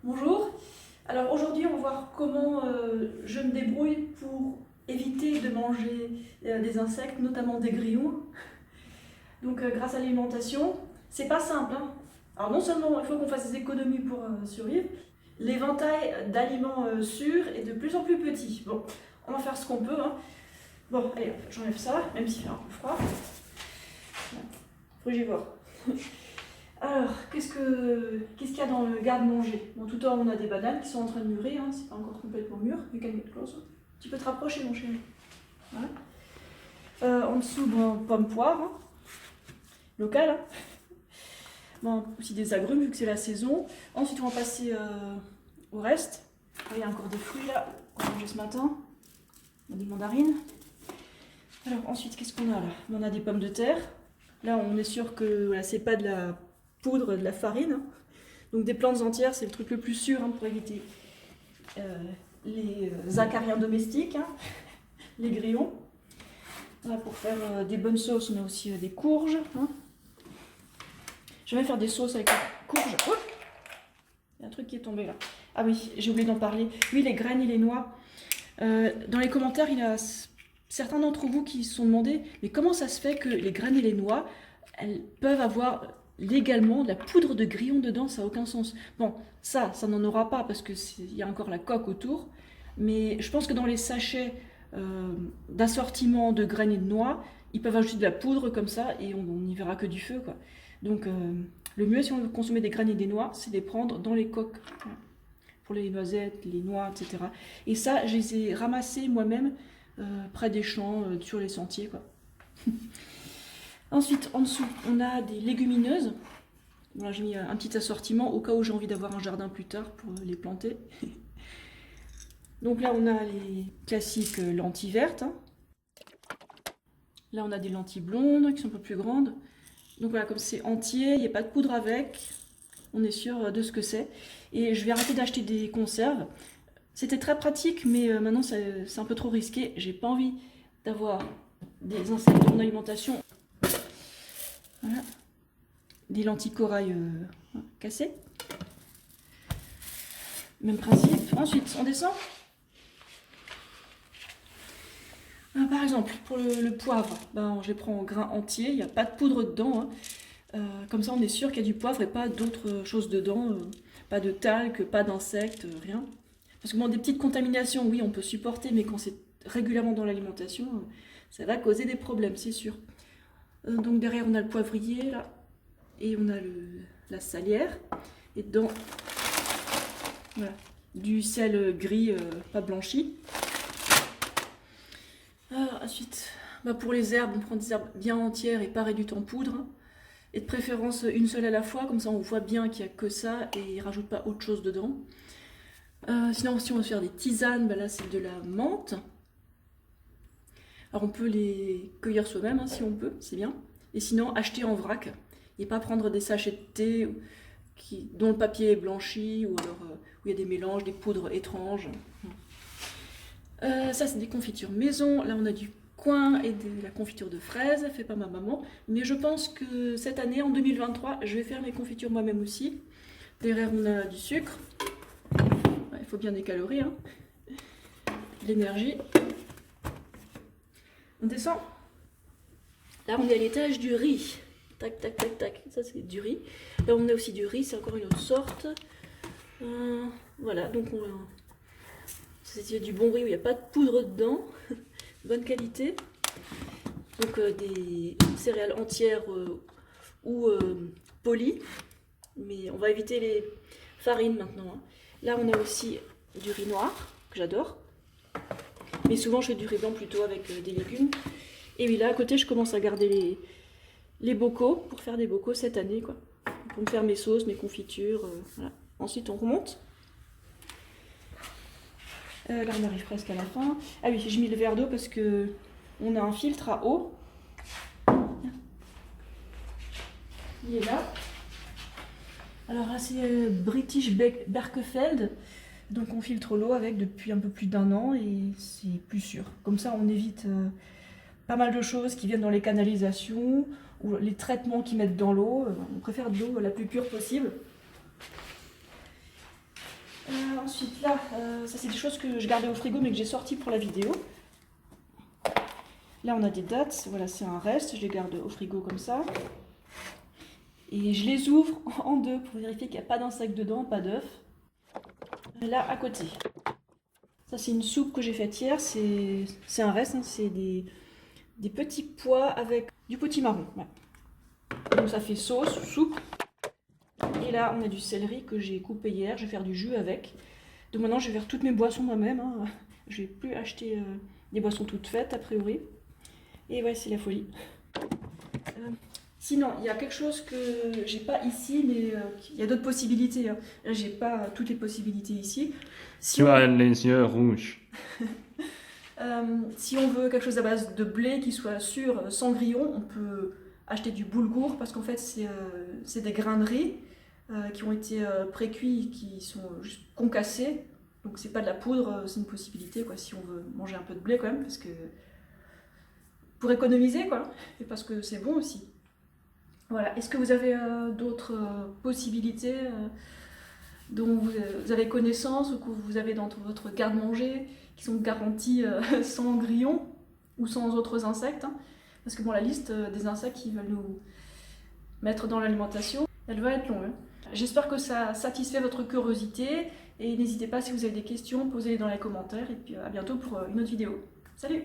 Bonjour, alors aujourd'hui on va voir comment je me débrouille pour éviter de manger des insectes, notamment des grillons. Donc grâce à l'alimentation, c'est pas simple, hein. Alors non seulement il faut qu'on fasse des économies pour survivre, l'éventail d'aliments sûrs est de plus en plus petit. Bon, on va faire ce qu'on peut, hein. Bon, allez, j'enlève ça, même s'il fait un peu froid. Frugivore. Alors, qu'est-ce qu'il y a dans le garde-manger? Bon, tout en haut, on a des bananes qui sont en train de mûrir, hein, c'est pas encore complètement mûr, you can get closer. Tu peux te rapprocher, mon chéri. Voilà. En dessous, bon, pommes poires, hein, locales. Hein. Bon, aussi des agrumes, vu que c'est la saison. Ensuite, on va passer au reste. Ah, il y a encore des fruits là, qu'on a mangé ce matin. On a des mandarines. Alors, ensuite, qu'est-ce qu'on a là? On a des pommes de terre. Là, on est sûr que voilà, c'est pas de la poudre, de la farine. Donc des plantes entières, c'est le truc le plus sûr, hein, pour éviter les acariens domestiques, hein, les grillons. Voilà, pour faire des bonnes sauces, on a aussi des courges. Hein. Je vais faire des sauces avec les courges. Oh, il y a un truc qui est tombé là. Ah oui, j'ai oublié d'en parler. Oui, les graines et les noix. Dans les commentaires, il y a certains d'entre vous qui se sont demandé, mais comment ça se fait que les graines et les noix, elles peuvent avoir légalement de la poudre de grillon dedans? Ça n'a aucun sens. Bon, ça n'en aura pas parce qu'il y a encore la coque autour. Mais je pense que dans les sachets d'assortiment de graines et de noix, ils peuvent ajouter de la poudre comme ça et on n'y verra que du feu, quoi. Donc le mieux si on veut consommer des graines et des noix, c'est de les prendre dans les coques. Voilà. Pour les noisettes, les noix, etc. Et ça, je les ai ramassés moi-même près des champs, sur les sentiers, quoi. Ensuite, en dessous, on a des légumineuses. Voilà, j'ai mis un petit assortiment au cas où j'ai envie d'avoir un jardin plus tard pour les planter. Donc là, on a les classiques lentilles vertes. Hein. Là, on a des lentilles blondes qui sont un peu plus grandes. Donc voilà, comme c'est entier, il n'y a pas de poudre avec. On est sûr de ce que c'est. Et je vais arrêter d'acheter des conserves. C'était très pratique, mais maintenant c'est un peu trop risqué. J'ai pas envie d'avoir des insectes dans mon alimentation. Voilà. Des lentilles corail cassées. Même principe. Ensuite, on descend. Ah, par exemple, pour le poivre, ben, je les prends en grains entiers. Il n'y a pas de poudre dedans. Hein. Comme ça, on est sûr qu'il y a du poivre et pas d'autres choses dedans. Pas de talc, pas d'insectes, rien. Parce que bon, des petites contaminations, oui, on peut supporter, mais quand c'est régulièrement dans l'alimentation, ça va causer des problèmes, c'est sûr. Donc derrière, on a le poivrier, là, et on a la salière. Et dedans, voilà, du sel gris, pas blanchi. Alors, ensuite, bah pour les herbes, on prend des herbes bien entières et pas réduites en poudre. Et de préférence une seule à la fois, comme ça on voit bien qu'il n'y a que ça et il ne rajoute pas autre chose dedans. Sinon, si on veut faire des tisanes, bah là c'est de la menthe. Alors on peut les cueillir soi-même, hein, si on peut, c'est bien. Et sinon, acheter en vrac et pas prendre des sachets de thé dont le papier est blanchi ou alors où il y a des mélanges, des poudres étranges. Ça c'est des confitures maison. Là on a du coin et de la confiture de fraises, fait par ma maman. Mais je pense que cette année, en 2023, je vais faire mes confitures moi-même aussi. Derrière, on a du sucre. Ouais, il faut bien des calories, hein. De l'énergie. On descend. Là, on est à l'étage du riz. Tac, tac, tac, tac. Ça, c'est du riz. Là, on a aussi du riz, c'est encore une autre sorte. Voilà, donc c'est du bon riz où il n'y a pas de poudre dedans. Bonne qualité. Donc des céréales entières ou polies. Mais on va éviter les farines maintenant. Hein. Là, on a aussi du riz noir, que j'adore. Mais souvent, je fais du riz blanc plutôt avec des légumes. Et oui, là, à côté, je commence à garder les bocaux pour faire des bocaux cette année, quoi. Pour me faire mes sauces, mes confitures. Voilà. Ensuite, on remonte. Là, on arrive presque à la fin. Ah oui, j'ai mis le verre d'eau parce que on a un filtre à eau. Il est là. Alors là, c'est British Berkefeld. Donc on filtre l'eau avec depuis un peu plus d'1 an et c'est plus sûr. Comme ça, on évite pas mal de choses qui viennent dans les canalisations ou les traitements qu'ils mettent dans l'eau. On préfère de l'eau la plus pure possible. ensuite là, ça c'est des choses que je gardais au frigo mais que j'ai sorties pour la vidéo. Là on a des dates, voilà c'est un reste, je les garde au frigo comme ça. Et je les ouvre en deux pour vérifier qu'il n'y a pas d'insectes dedans, pas d'œufs. Là à côté. Ça c'est une soupe que j'ai faite hier, c'est un reste, hein, c'est des petits pois avec du potimarron. Ouais. Donc ça fait sauce, soupe. Et là on a du céleri que j'ai coupé hier, je vais faire du jus avec. Donc maintenant je vais faire toutes mes boissons moi-même, hein. Je vais plus acheter des boissons toutes faites a priori. Et ouais c'est la folie. Sinon il y a quelque chose que j'ai pas ici, mais il y a d'autres possibilités. Hein. J'ai pas toutes les possibilités ici. Si Tu as les yeux rouges. Si on veut quelque chose à base de blé qui soit sûr, sans grillon, on peut acheter du boulgour parce qu'en fait c'est des grains de riz qui ont été pré-cuits, qui sont juste concassés. Donc c'est pas de la poudre, c'est une possibilité quoi, si on veut manger un peu de blé quand même, parce que pour économiser quoi, et parce que c'est bon aussi. Voilà. Est-ce que vous avez d'autres possibilités dont vous avez connaissance ou que vous avez dans votre garde-manger qui sont garanties sans grillons ou sans autres insectes, hein. Parce que bon, la liste des insectes qui veulent nous mettre dans l'alimentation, elle va être longue. Hein. J'espère que ça satisfait votre curiosité et n'hésitez pas si vous avez des questions, posez-les dans les commentaires et puis à bientôt pour une autre vidéo. Salut!